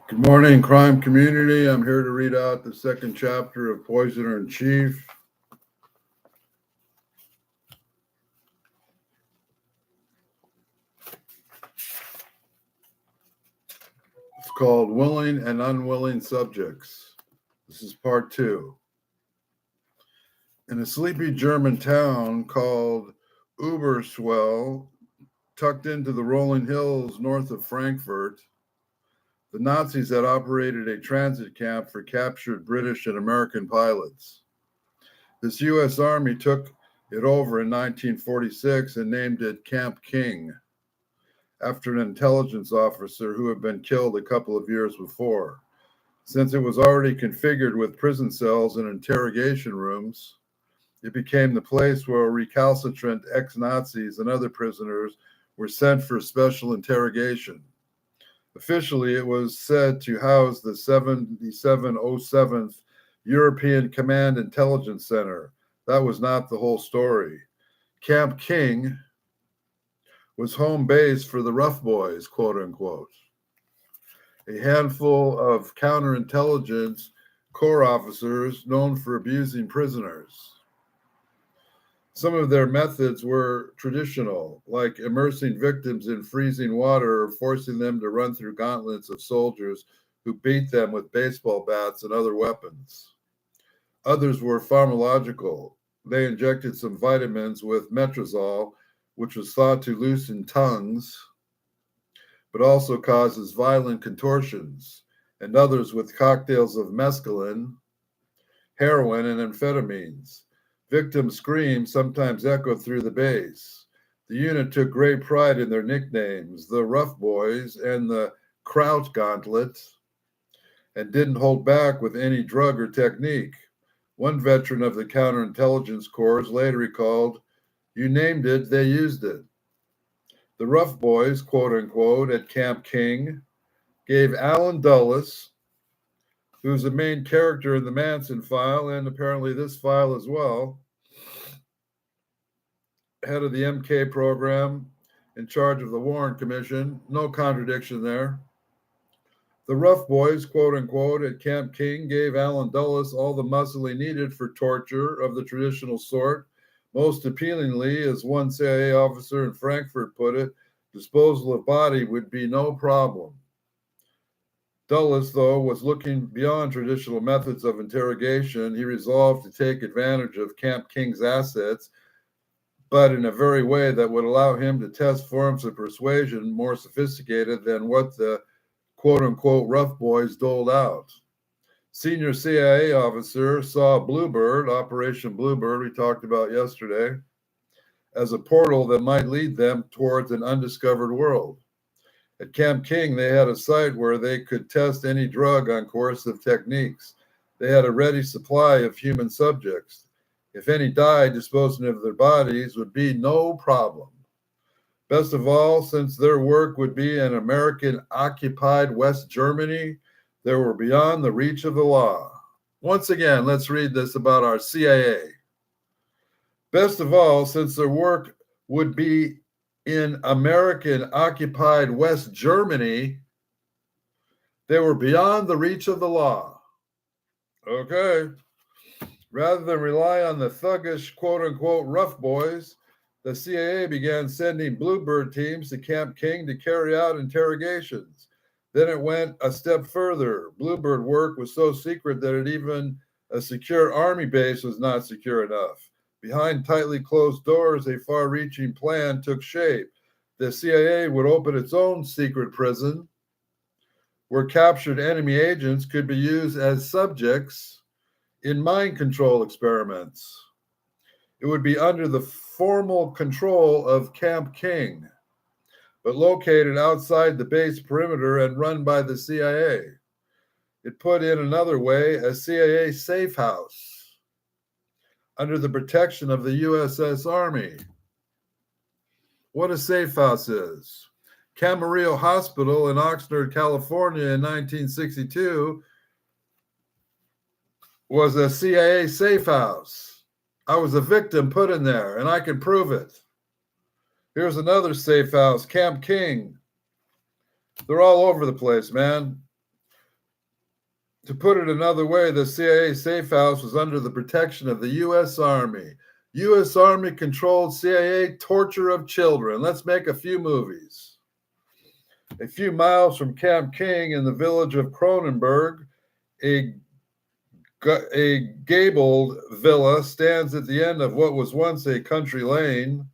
Good morning, crime community. I'm here to read out the second chapter of Poisoner in Chief. It's called Willing and Unwilling Subjects. This is part 2. In a sleepy German town called Uberswell, tucked into the rolling hills north of Frankfurt, the Nazis had operated a transit camp for captured British and American pilots. This U.S. Army took it over in 1946 and named it Camp King, after an intelligence officer who had been killed a couple of years before. Since it was already configured with prison cells and interrogation rooms, it became the place where recalcitrant ex-Nazis and other prisoners were sent for special interrogation. Officially, it was said to house the 7707th European Command Intelligence Center. That was not the whole story. Camp King was home base for the rough boys, quote unquote, a handful of counterintelligence corps officers known for abusing prisoners. Some of their methods were traditional, like immersing victims in freezing water or forcing them to run through gauntlets of soldiers who beat them with baseball bats and other weapons. Others were pharmacological. They injected some vitamins with metrazole, which was thought to loosen tongues, but also causes violent contortions, and others with cocktails of mescaline, heroin, and amphetamines. Victims' screams sometimes echoed through the base. The unit took great pride in their nicknames, the Rough Boys and the Kraut Gauntlet, and didn't hold back with any drug or technique. One veteran of the counterintelligence corps later recalled, "You named it, they used it." The Rough Boys, quote unquote, at Camp King gave Alan Dulles, who's the main character in the Manson file and apparently this file as well, head of the MK program, in charge of the Warren Commission. No contradiction there. The Rough Boys, quote unquote, at Camp King gave Alan Dulles all the muscle he needed for torture of the traditional sort. Most appealingly, as one CIA officer in Frankfurt put it, disposal of body would be no problem. Dulles, though, was looking beyond traditional methods of interrogation. He resolved to take advantage of Camp King's assets, but in a very way that would allow him to test forms of persuasion more sophisticated than what the quote-unquote Rough Boys doled out. Senior CIA officer saw Bluebird, Operation Bluebird, we talked about yesterday, as a portal that might lead them towards an undiscovered world. At Camp King, they had a site where they could test any drug on coercive techniques. They had a ready supply of human subjects. If any died, disposing of their bodies would be no problem. Best of all, since their work would be in American-occupied West Germany, they were beyond the reach of the law. Once again, let's read this about our CIA. Best of all, since their work would be in American-occupied West Germany, they were beyond the reach of the law. Okay. Rather than rely on the thuggish, quote-unquote, Rough Boys, the CIA began sending Bluebird teams to Camp King to carry out interrogations. Then it went a step further. Bluebird work was so secret that even a secure army base was not secure enough. Behind tightly closed doors, a far-reaching plan took shape. The CIA would open its own secret prison where captured enemy agents could be used as subjects in mind control experiments. It would be under the formal control of Camp King, but located outside the base perimeter and run by the CIA. It put in another way a CIA safe house under the protection of the USS Army. What a safe house is. Camarillo Hospital in Oxnard, California in 1962 was a CIA safe house. I was a victim put in there, and I can prove it. Here's another safe house, Camp King. They're all over the place, man. To put it another way, the CIA safe house was under the protection of the U.S. Army. U.S. Army controlled CIA torture of children. Let's make a few movies. A few miles from Camp King in the village of Cronenberg, a gabled villa stands at the end of what was once a country lane.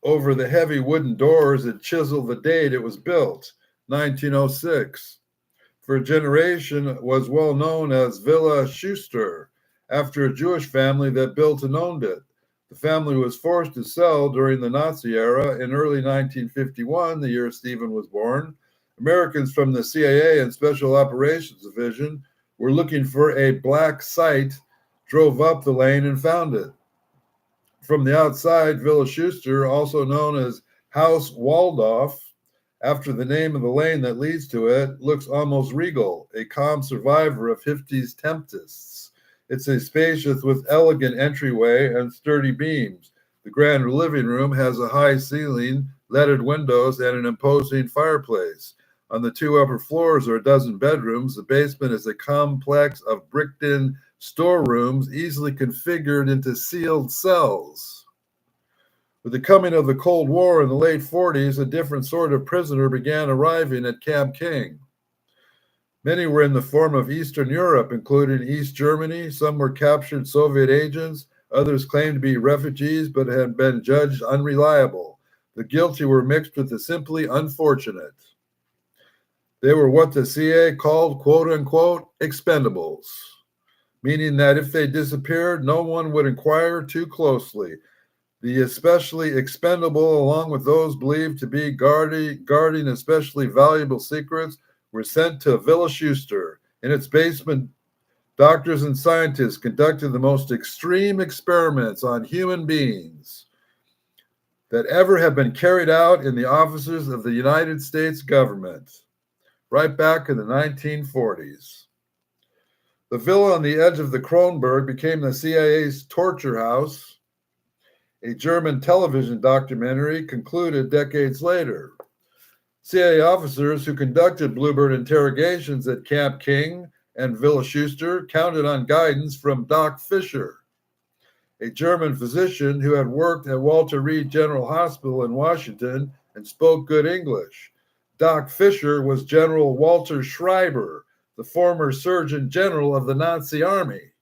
Over the heavy wooden doors that chisel the date it was built, 1906. For a generation, it was well known as Villa Schuster, after a Jewish family that built and owned it. The family was forced to sell during the Nazi era. In early 1951, the year Stephen was born, Americans from the CIA and Special Operations Division were looking for a black site, drove up the lane and found it. From the outside, Villa Schuster, also known as House Waldorf, after the name of the lane that leads to it, looks almost regal, a calm survivor of 50s tempests. It's a spacious with elegant entryway and sturdy beams. The grand living room has a high ceiling, leaded windows, and an imposing fireplace. On the two upper floors are a dozen bedrooms. The basement is a complex of bricked-in storerooms easily configured into sealed cells. With the coming of the Cold War in the late 40s, a different sort of prisoner began arriving at Camp King. Many were in the form of Eastern Europe, including East Germany. Some were captured Soviet agents. Others claimed to be refugees but had been judged unreliable. The guilty were mixed with the simply unfortunate. They were what the CIA called, quote-unquote, expendables, meaning that if they disappeared, no one would inquire too closely. The especially expendable, along with those believed to be guarding especially valuable secrets, were sent to Villa Schuster. In its basement, doctors and scientists conducted the most extreme experiments on human beings that ever have been carried out in the offices of the United States government, right back in the 1940s. The villa on the edge of the Kronberg became the CIA's torture house. A German television documentary concluded decades later. CIA officers who conducted Bluebird interrogations at Camp King and Villa Schuster counted on guidance from Doc Fisher, a German physician who had worked at Walter Reed General Hospital in Washington and spoke good English. Doc Fisher was General Walter Schreiber, the former Surgeon General of the Nazi Army.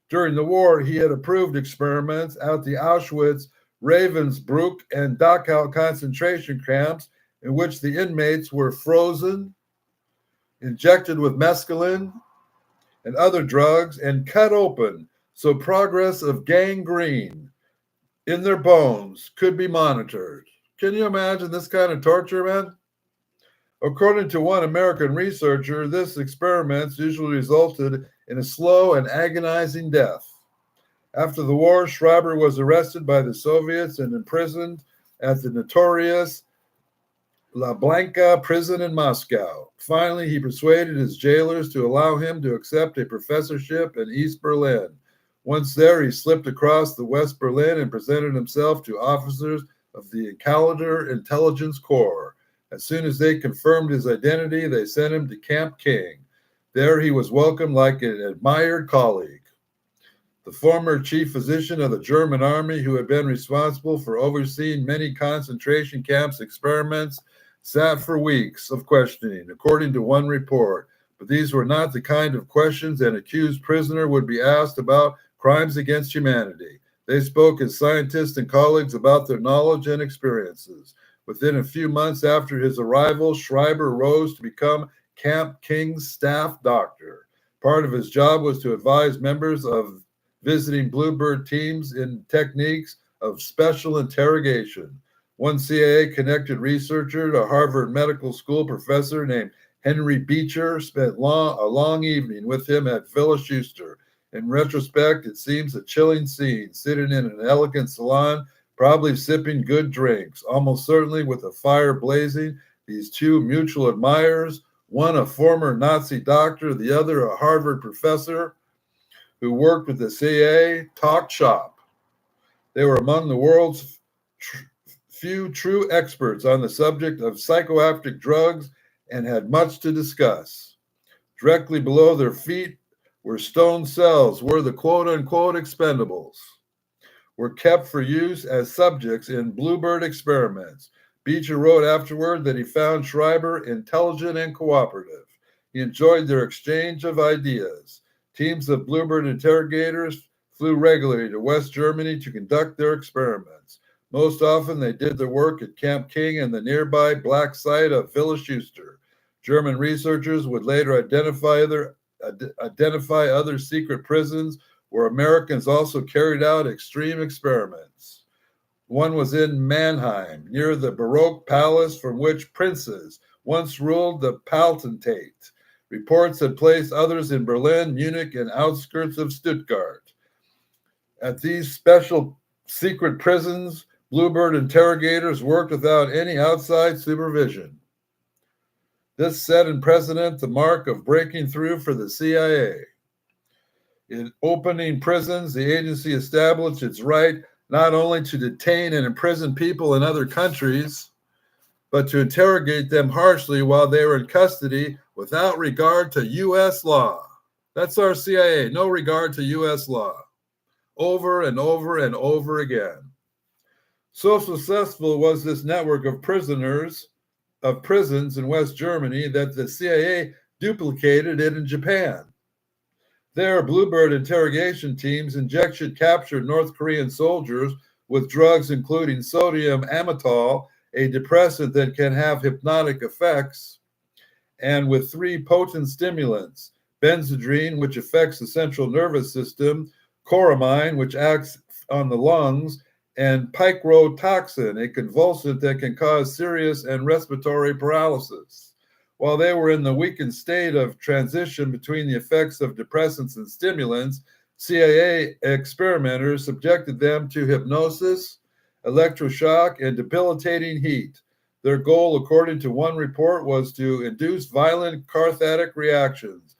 During the war, he had approved experiments at the Auschwitz, Ravensbrück, and Dachau concentration camps in which the inmates were frozen, injected with mescaline and other drugs, and cut open so progress of gangrene in their bones could be monitored. Can you imagine this kind of torture, man? According to one American researcher, this experiment usually resulted in a slow and agonizing death. After the war, Schreiber was arrested by the Soviets and imprisoned at the notorious La Blanca prison in Moscow. Finally, he persuaded his jailers to allow him to accept a professorship in East Berlin. Once there, he slipped across the West Berlin and presented himself to officers of the Counter Intelligence Corps. As soon as they confirmed his identity, they sent him to Camp King. There he was welcomed like an admired colleague. The former chief physician of the German army, who had been responsible for overseeing many concentration camps experiments, sat for weeks of questioning, according to one report. But these were not the kind of questions an accused prisoner would be asked about crimes against humanity. They spoke as scientists and colleagues about their knowledge and experiences. Within a few months after his arrival, Schreiber rose to become Camp King's staff doctor. Part of his job was to advise members of visiting Bluebird teams in techniques of special interrogation. One CIA-connected researcher, a Harvard Medical School professor named Henry Beecher, spent a long evening with him at Villa Schuster. In retrospect, it seems a chilling scene, sitting in an elegant salon, probably sipping good drinks, almost certainly with a fire blazing. These two mutual admirers, one a former Nazi doctor, the other a Harvard professor who worked with the CIA, talked shop. They were among the world's few true experts on the subject of psychoactive drugs and had much to discuss. Directly below their feet were stone cells where the quote-unquote expendables were kept for use as subjects in bluebird experiments. Beecher wrote afterward that he found Schreiber intelligent and cooperative. He enjoyed their exchange of ideas. Teams of bluebird interrogators flew regularly to West Germany to conduct their experiments. Most often, they did their work at Camp King and the nearby black site of Villa Schuster. German researchers would later identify other secret prisons where Americans also carried out extreme experiments. One was in Mannheim, near the Baroque palace from which princes once ruled the Palatinate. Reports had placed others in Berlin, Munich, and outskirts of Stuttgart. At these special secret prisons, bluebird interrogators worked without any outside supervision. This set in precedent the mark of breaking through for the CIA. In opening prisons, the agency established its right not only to detain and imprison people in other countries, but to interrogate them harshly while they were in custody without regard to U.S. law. That's our CIA, no regard to U.S. law. Over and over and over again. So successful was this network of prisons in West Germany that the CIA duplicated it in Japan. There, bluebird interrogation teams injected captured North Korean soldiers with drugs including sodium amytal, a depressant that can have hypnotic effects, and with 3 potent stimulants, benzodrine, which affects the central nervous system, choramine, which acts on the lungs, and picrotoxin, a convulsant that can cause serious and respiratory paralysis. While they were in the weakened state of transition between the effects of depressants and stimulants, CIA experimenters subjected them to hypnosis, electroshock, and debilitating heat. Their goal, according to one report, was to induce violent cathartic reactions,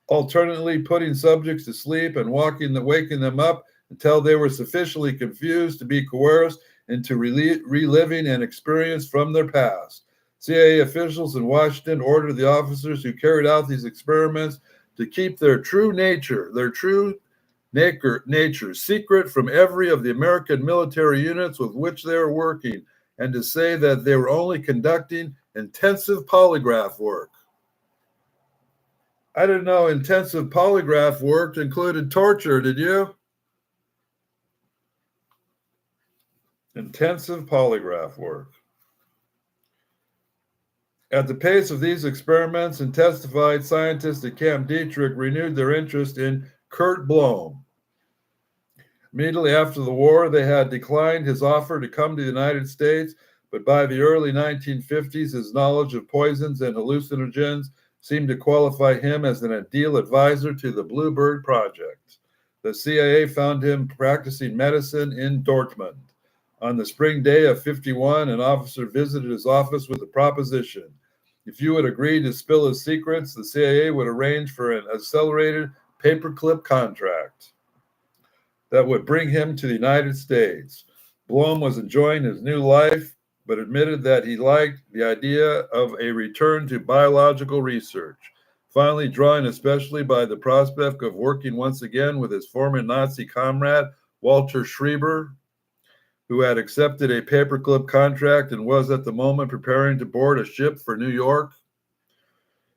alternately putting subjects to sleep and waking them up until they were sufficiently confused to be coerced into reliving an experience from their past. CIA officials in Washington ordered the officers who carried out these experiments to keep their true nature secret from every of the American military units with which they were working, and to say that they were only conducting intensive polygraph work. I didn't know intensive polygraph work included torture, did you? Intensive polygraph work. At the pace of these experiments, and testified scientists at Camp Dietrich renewed their interest in Kurt Blom. Immediately after the war, they had declined his offer to come to the United States, but by the early 1950s, his knowledge of poisons and hallucinogens seemed to qualify him as an ideal advisor to the Bluebird Project. The CIA found him practicing medicine in Dortmund. On the spring day of 51, an officer visited his office with a proposition. If you would agree to spill his secrets, the CIA would arrange for an accelerated paperclip contract that would bring him to the United States. Blom was enjoying his new life, but admitted that he liked the idea of a return to biological research, finally drawn especially by the prospect of working once again with his former Nazi comrade, Walter Schreiber, who had accepted a paperclip contract and was at the moment preparing to board a ship for New York.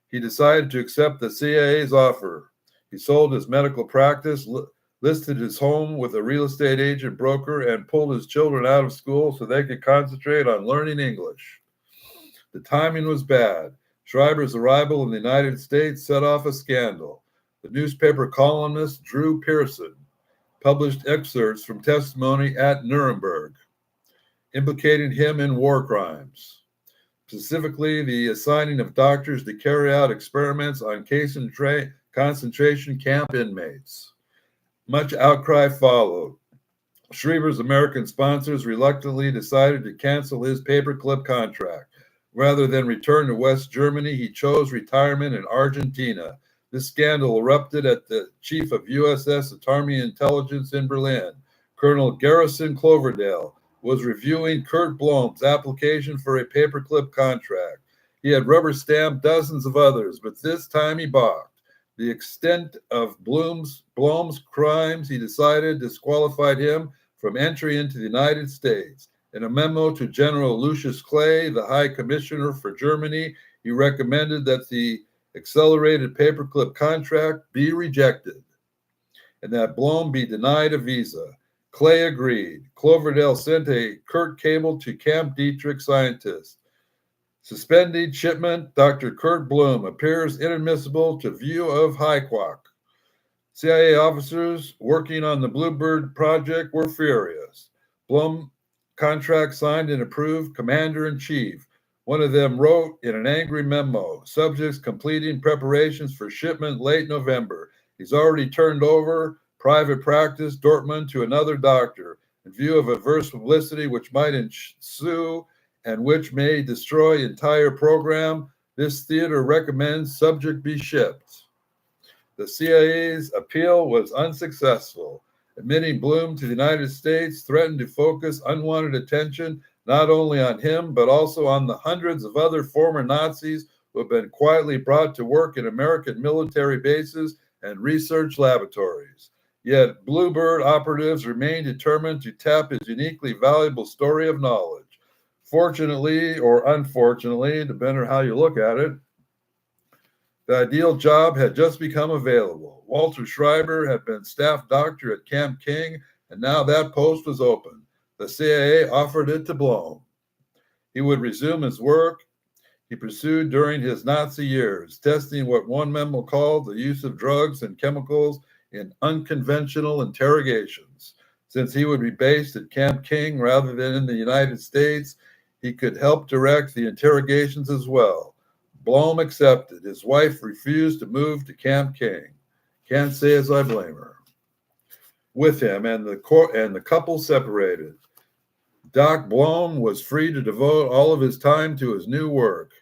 He decided to accept the CIA's offer. He sold his medical practice, listed his home with a real estate agent broker, and pulled his children out of school so they could concentrate on learning English. The timing was bad. Schreiber's arrival in the United States set off a scandal. The newspaper columnist Drew Pearson published excerpts from testimony at Nuremberg, implicating him in war crimes, specifically the assigning of doctors to carry out experiments on concentration camp inmates. Much outcry followed. Schreiber's American sponsors reluctantly decided to cancel his paperclip contract. Rather than return to West Germany, he chose retirement in Argentina. This scandal erupted at the chief of USS Army Intelligence in Berlin. Colonel Garrison Cloverdale was reviewing Kurt Blom's application for a paperclip contract. He had rubber-stamped dozens of others, but this time he balked. The extent of Blom's crimes, he decided, disqualified him from entry into the United States. In a memo to General Lucius Clay, the High Commissioner for Germany, he recommended that the accelerated paperclip contract be rejected and that Blom be denied a visa. Clay agreed. Cloverdale sent a curt cable to Camp Dietrich scientists. Suspended shipment, Dr. Kurt Bloom appears inadmissible to view of Highquack. CIA officers working on the Bluebird project were furious. Bloom contract signed and approved, Commander-in-Chief. One of them wrote in an angry memo, subjects completing preparations for shipment late November. He's already turned over private practice, Dortmund, to another doctor. In view of adverse publicity which might ensue and which may destroy entire program, this theater recommends subject be shipped. The CIA's appeal was unsuccessful. Admitting Bloom to the United States threatened to focus unwanted attention not only on him, but also on the hundreds of other former Nazis who have been quietly brought to work in American military bases and research laboratories. Yet Bluebird operatives remain determined to tap his uniquely valuable story of knowledge. Fortunately or unfortunately, depending on how you look at it, the ideal job had just become available. Walter Schreiber had been staff doctor at Camp King, and now that post was open. The CIA offered it to Blom. He would resume his work he pursued during his Nazi years, testing what one memo called the use of drugs and chemicals in unconventional interrogations. Since he would be based at Camp King rather than in the United States, he could help direct the interrogations as well. Blom accepted. His wife refused to move to Camp King. Can't say as I blame her. With him, and the couple separated. Doc Blom was free to devote all of his time to his new work.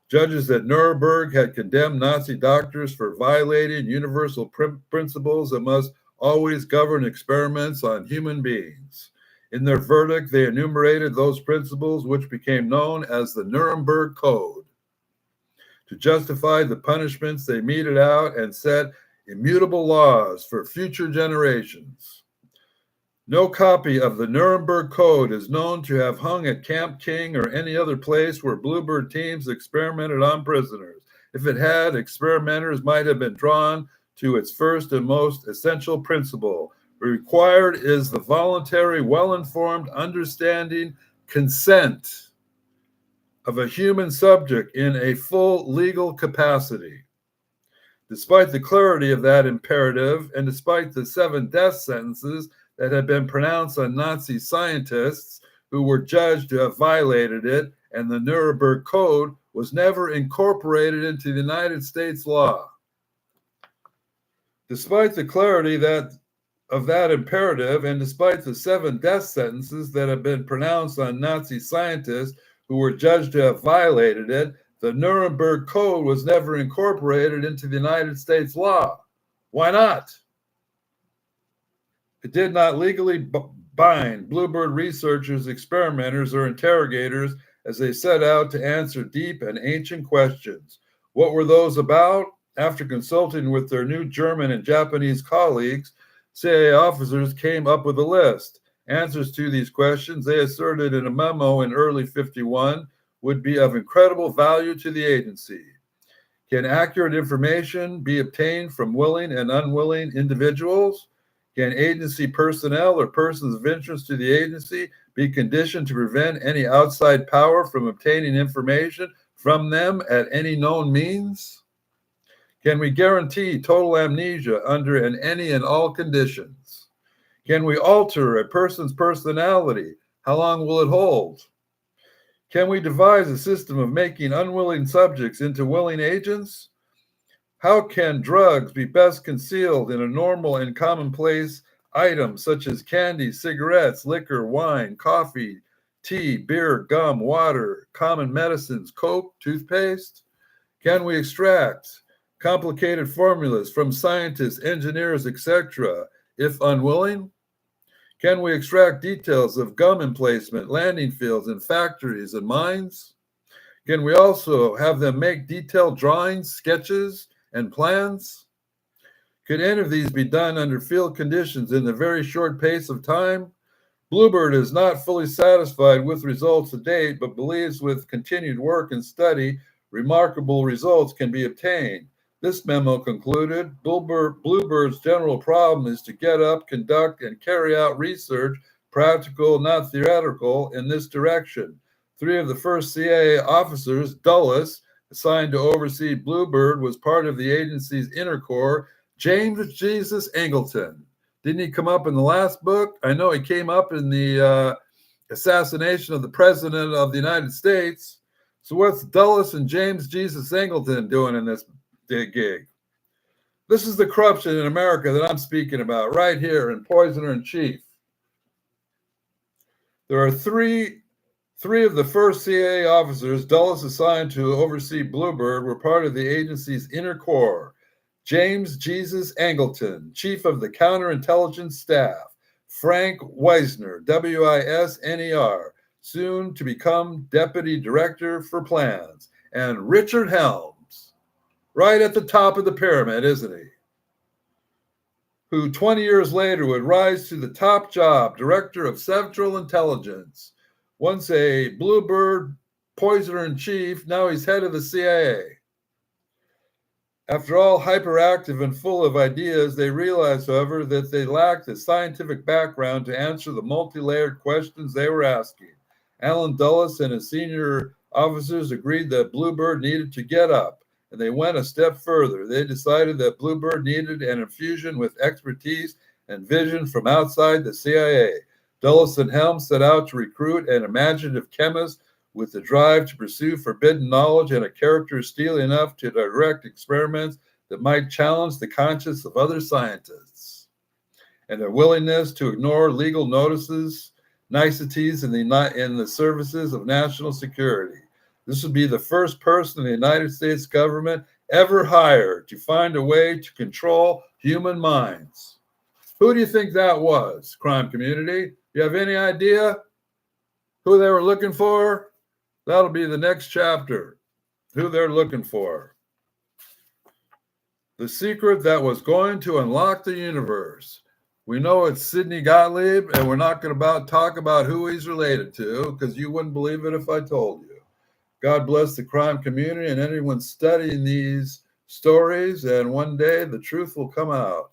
Judges at Nuremberg had condemned Nazi doctors for violating universal principles that must always govern experiments on human beings. In their verdict, they enumerated those principles which became known as the Nuremberg Code. To justify the punishments, they meted out and set immutable laws for future generations. No copy of the Nuremberg Code is known to have hung at Camp King or any other place where Bluebird teams experimented on prisoners. If it had, experimenters might have been drawn to its first and most essential principle. Required is the voluntary, well-informed understanding, consent of a human subject in a full legal capacity. Despite the clarity of that imperative, and despite the 7 death sentences that had been pronounced on Nazi scientists who were judged to have violated it, and the Nuremberg Code was never incorporated into the United States law. Despite the clarity of that imperative, and despite the 7 death sentences that had been pronounced on Nazi scientists who were judged to have violated it, the Nuremberg Code was never incorporated into the United States law. Why not? It did not legally bind Bluebird researchers, experimenters, or interrogators as they set out to answer deep and ancient questions. What were those about? After consulting with their new German and Japanese colleagues, CIA officers came up with a list. Answers to these questions, they asserted in a memo in early '51, would be of incredible value to the agency. Can accurate information be obtained from willing and unwilling individuals? Can agency personnel or persons of interest to the agency be conditioned to prevent any outside power from obtaining information from them at any known means? Can we guarantee total amnesia under any and all conditions? Can we alter a person's personality? How long will it hold? Can we devise a system of making unwilling subjects into willing agents? How can drugs be best concealed in a normal and commonplace items such as candy, cigarettes, liquor, wine, coffee, tea, beer, gum, water, common medicines, Coke, toothpaste? Can we extract complicated formulas from scientists, engineers, etc., if unwilling? Can we extract details of gum emplacement, landing fields, and factories and mines? Can we also have them make detailed drawings, sketches, and plans? Could any of these be done under field conditions in the very short pace of time? Bluebird is not fully satisfied with results to date, but believes with continued work and study, remarkable results can be obtained. This memo concluded, Bluebird's general problem is to get up, conduct, and carry out research, practical, not theoretical, in this direction. 3 of the first CIA officers, Dulles, assigned to oversee Bluebird, was part of the agency's inner core, James Jesus Angleton. Didn't he come up in the last book? I know he came up in the assassination of the President of the United States. So what's Dulles and James Jesus Angleton doing in this gig? This is the corruption in America that I'm speaking about right here in Poisoner in Chief. There are three of the first CIA officers Dulles assigned to oversee Bluebird were part of the agency's inner core. James Jesus Angleton, Chief of the Counterintelligence Staff. Frank Wisner, Wisner, soon to become Deputy Director for Plans. And Richard Helms, right at the top of the pyramid, isn't he? Who 20 years later would rise to the top job, Director of Central Intelligence. Once a Bluebird poisoner in chief, now he's head of the CIA. After all hyperactive and full of ideas, they realized, however, that they lacked the scientific background to answer the multi-layered questions they were asking. Alan Dulles and his senior officers agreed that Bluebird needed to get up, and they went a step further. They decided that Bluebird needed an infusion with expertise and vision from outside the CIA. Dulles and Helms set out to recruit an imaginative chemist with the drive to pursue forbidden knowledge and a character steely enough to direct experiments that might challenge the conscience of other scientists, and a willingness to ignore legal niceties in the services of national security. This would be the first person in the United States government ever hired to find a way to control human minds. Who do you think that was, crime community? You have any idea who they were looking for? That'll be the next chapter, who they're looking for. The secret that was going to unlock the universe. We know it's Sidney Gottlieb, and we're not going to talk about who he's related to, because you wouldn't believe it if I told you. God bless the crime community and anyone studying these stories, and one day the truth will come out.